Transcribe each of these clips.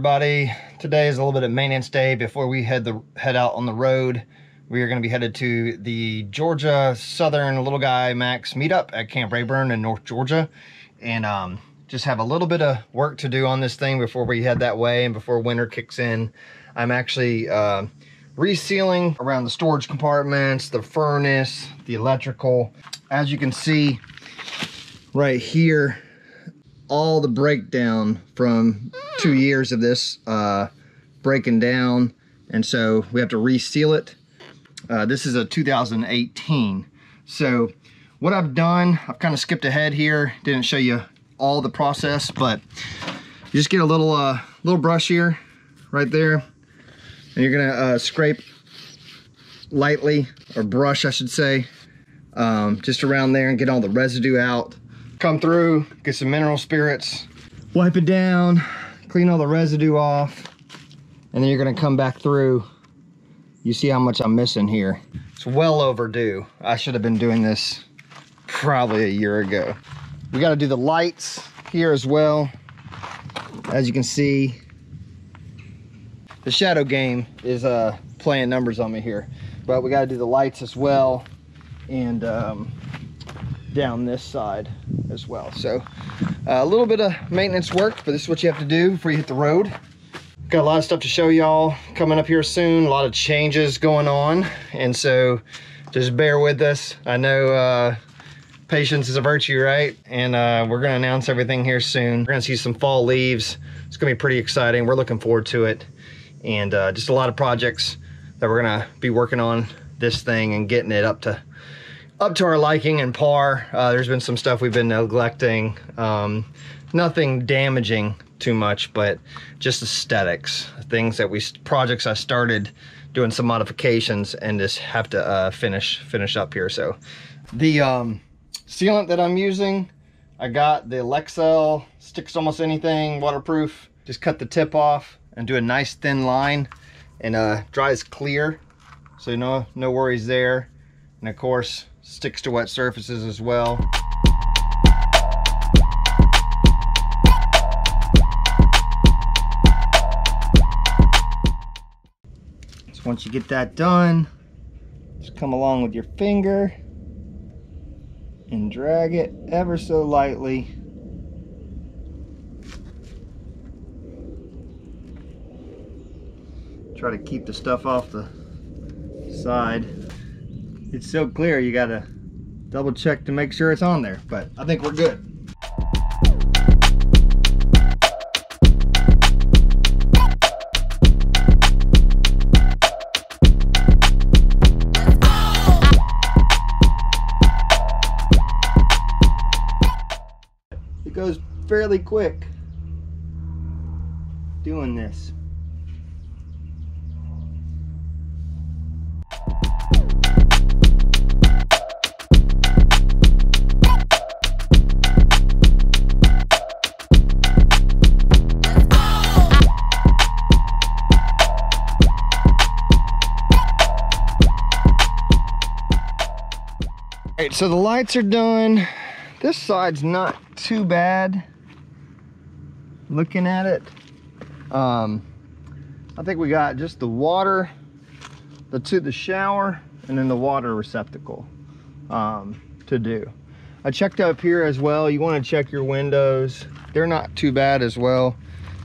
everybody? Today is a little bit of maintenance day before we head out on the road. We are going to be headed to the Georgia Southern Little Guy Max meetup at Camp Rayburn in North Georgia, and just have a little bit of work to do on this thing before we head that way and before winter kicks in. I'm actually resealing around the storage compartments, the furnace, the electrical. As you can see right here, all the breakdown from 2 years of this breaking down, and so we have to reseal it. This is a 2018. So what I've done, I've kind of skipped ahead here, didn't show you all the process, but you just get a little brush here, right there, and you're gonna scrape lightly, or brush I should say, just around there and get all the residue out. Come through, get some mineral spirits, wipe it down, clean all the residue off, and then you're gonna come back through. You see how much I'm missing here. It's well overdue. I should have been doing this probably a year ago. We gotta do the lights here as well. As you can see, the shadow game is playing numbers on me here, but we gotta do the lights as well, and down this side as well. So a little bit of maintenance work, but this is what you have to do before you hit the road. Got a lot of stuff to show y'all coming up here soon, a lot of changes going on, and so just bear with us. I know patience is a virtue, right? And we're gonna announce everything here soon. We're gonna see some fall leaves. It's gonna be pretty exciting. We're looking forward to it, and just a lot of projects that we're gonna be working on this thing and getting it up to our liking and par. There's been some stuff we've been neglecting. Nothing damaging too much, but just aesthetics, things that projects I started doing some modifications and just have to finish up here. So the sealant that I'm using, I got the Lexel, sticks almost anything, waterproof. Just cut the tip off and do a nice thin line, and dries clear, so no worries there. And of course, sticks to wet surfaces as well. So once you get that done, just come along with your finger and drag it ever so lightly. Try to keep the stuff off the side. It's so clear, you gotta double check to make sure it's on there, but I think we're good. It goes fairly quick doing this. Alright, so the lights are done. This side's not too bad looking at it. I think we got just the water, the shower, and then the water receptacle to do. I checked up here as well. You want to check your windows. They're not too bad as well.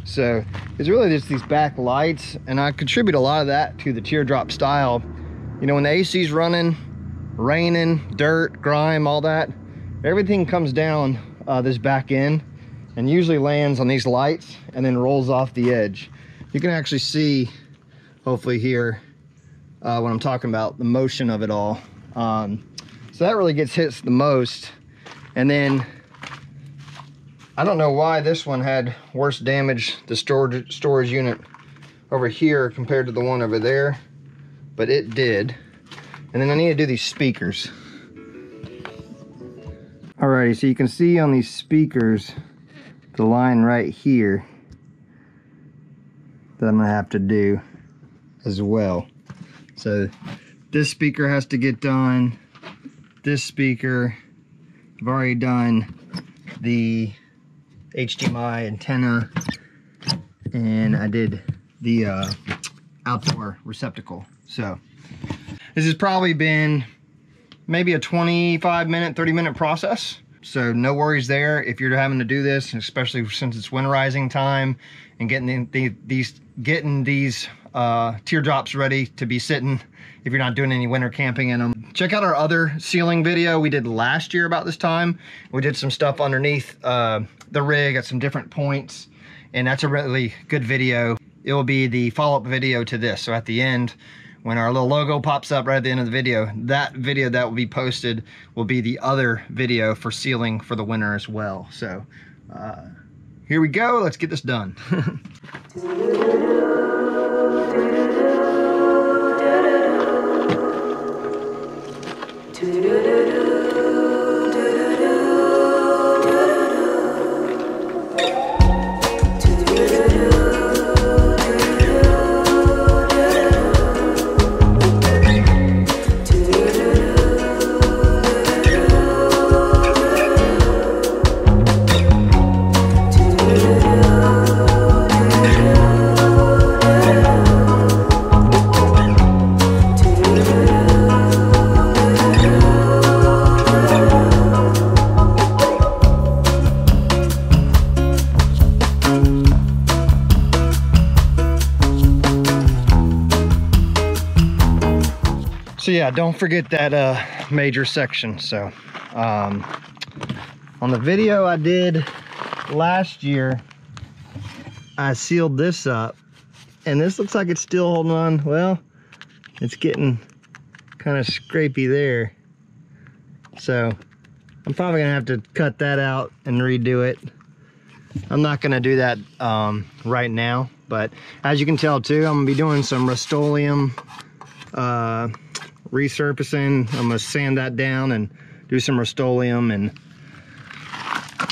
So it's really just these back lights, and I contribute a lot of that to the teardrop style. You know, when the AC's running, raining, dirt, grime, all that, everything comes down this back end and usually lands on these lights and then rolls off the edge. You can actually see, hopefully here, when I'm talking about the motion of it all. So that really gets hit the most. And then I don't know why this one had worse damage, the storage unit over here compared to the one over there, but it did. And then I need to do these speakers. Alrighty, so you can see on these speakers, the line right here that I'm gonna have to do as well. So this speaker has to get done. This speaker, I've already done the HDMI antenna and I did the outdoor receptacle. So this has probably been maybe a 25-minute, 30-minute process. So no worries there if you're having to do this, especially since it's winterizing time and getting these teardrops ready to be sitting if you're not doing any winter camping in them. Check out our other sealing video we did last year about this time. We did some stuff underneath the rig at some different points, and that's a really good video. It will be the follow-up video to this. So at the end, when our little logo pops up right at the end of the video that will be posted will be the other video for sealing for the winter as well. So here we go, let's get this done. So yeah, don't forget that major section. So on the video I did last year, I sealed this up, and this looks like it's still holding on. Well, it's getting kind of scrapey there. So I'm probably gonna have to cut that out and redo it. I'm not gonna do that right now, but as you can tell too, I'm gonna be doing some Rust-Oleum resurfacing. I'm gonna sand that down and do some Rust-Oleum, and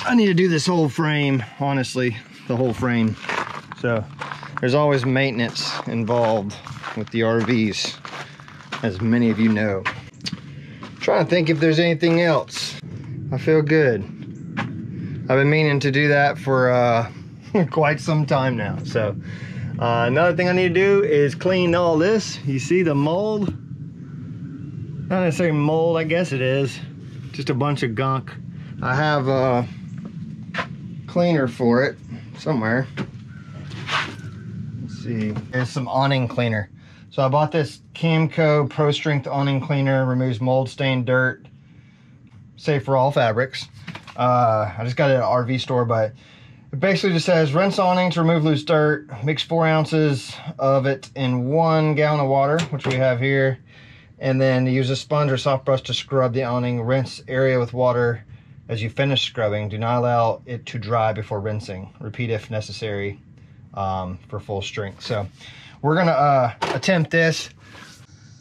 I need to do this whole frame, honestly, the whole frame. So there's always maintenance involved with the RVs, as many of you know. I'm trying to think if there's anything else. I feel good. I've been meaning to do that for quite some time now. So another thing I need to do is clean all this. You see the mold? Not necessarily mold, I guess it is. Just a bunch of gunk. I have a cleaner for it somewhere. Let's see. There's some awning cleaner. So I bought this Camco Pro Strength awning cleaner. Removes mold, stain, dirt. Safe for all fabrics. I just got it at an RV store, but it basically just says rinse awning to remove loose dirt. Mix 4 ounces of it in 1 gallon of water, which we have here. And then use a sponge or soft brush to scrub the awning. Rinse area with water as you finish scrubbing. Do not allow it to dry before rinsing. Repeat if necessary for full strength. So we're gonna attempt this.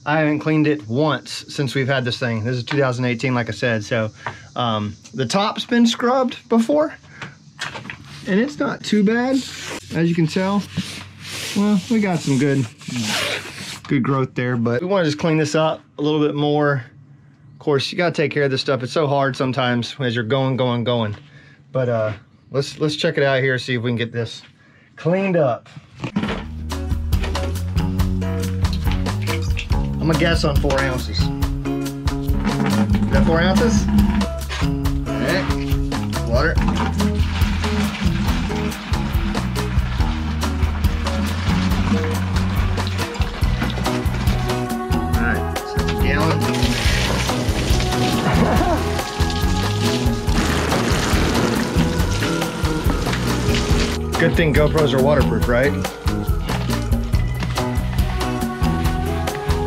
I haven't cleaned it once since we've had this thing. This is 2018, like I said. So the top's been scrubbed before, and it's not too bad, as you can tell. Well, we got some good growth there, but we want to just clean this up a little bit more. Of course, you got to take care of this stuff. It's so hard sometimes as you're going. But let's check it out here, see if we can get this cleaned up. I'm gonna guess on 4 ounces. Is that 4 ounces? All right, water. All right, so it's a gallon. Good thing GoPros are waterproof, right?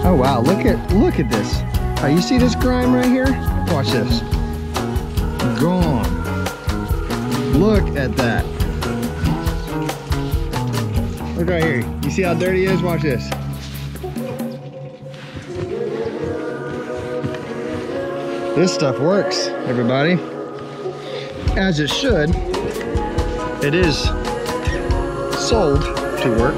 Oh wow, look at this. Oh, you see this grime right here? Watch this. Gone. Look at that. Look right here. You see how dirty it is? Watch this. This stuff works, everybody. As it should. It is sold to work.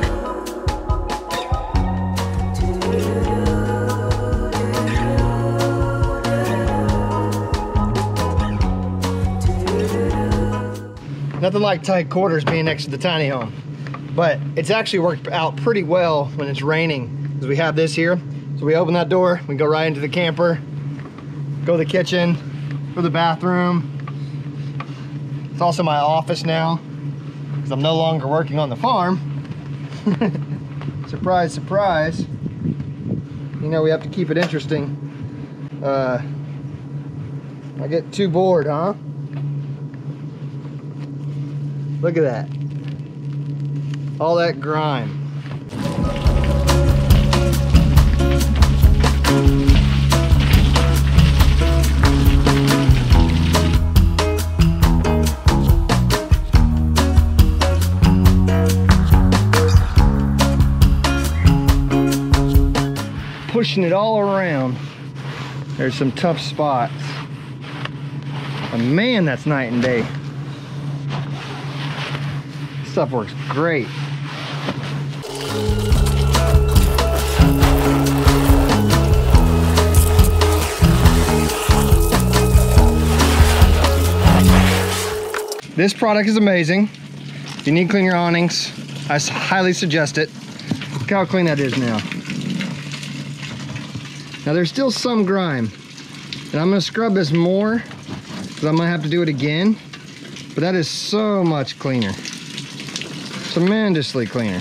Nothing like tight quarters being next to the tiny home. But it's actually worked out pretty well when it's raining, because we have this here. So we open that door, we go right into the camper, go to the kitchen, go to the bathroom. It's also my office now, because I'm no longer working on the farm. Surprise, surprise. You know, we have to keep it interesting. I get too bored, huh? Look at that. All that grime. Pushing it all around. There's some tough spots. And man, that's night and day. This stuff works great. This product is amazing. If you need to clean your awnings, I highly suggest it. Look how clean that is now. Now there's still some grime, and I'm gonna scrub this more, because I might have to do it again, but that is so much cleaner. Tremendously cleaner.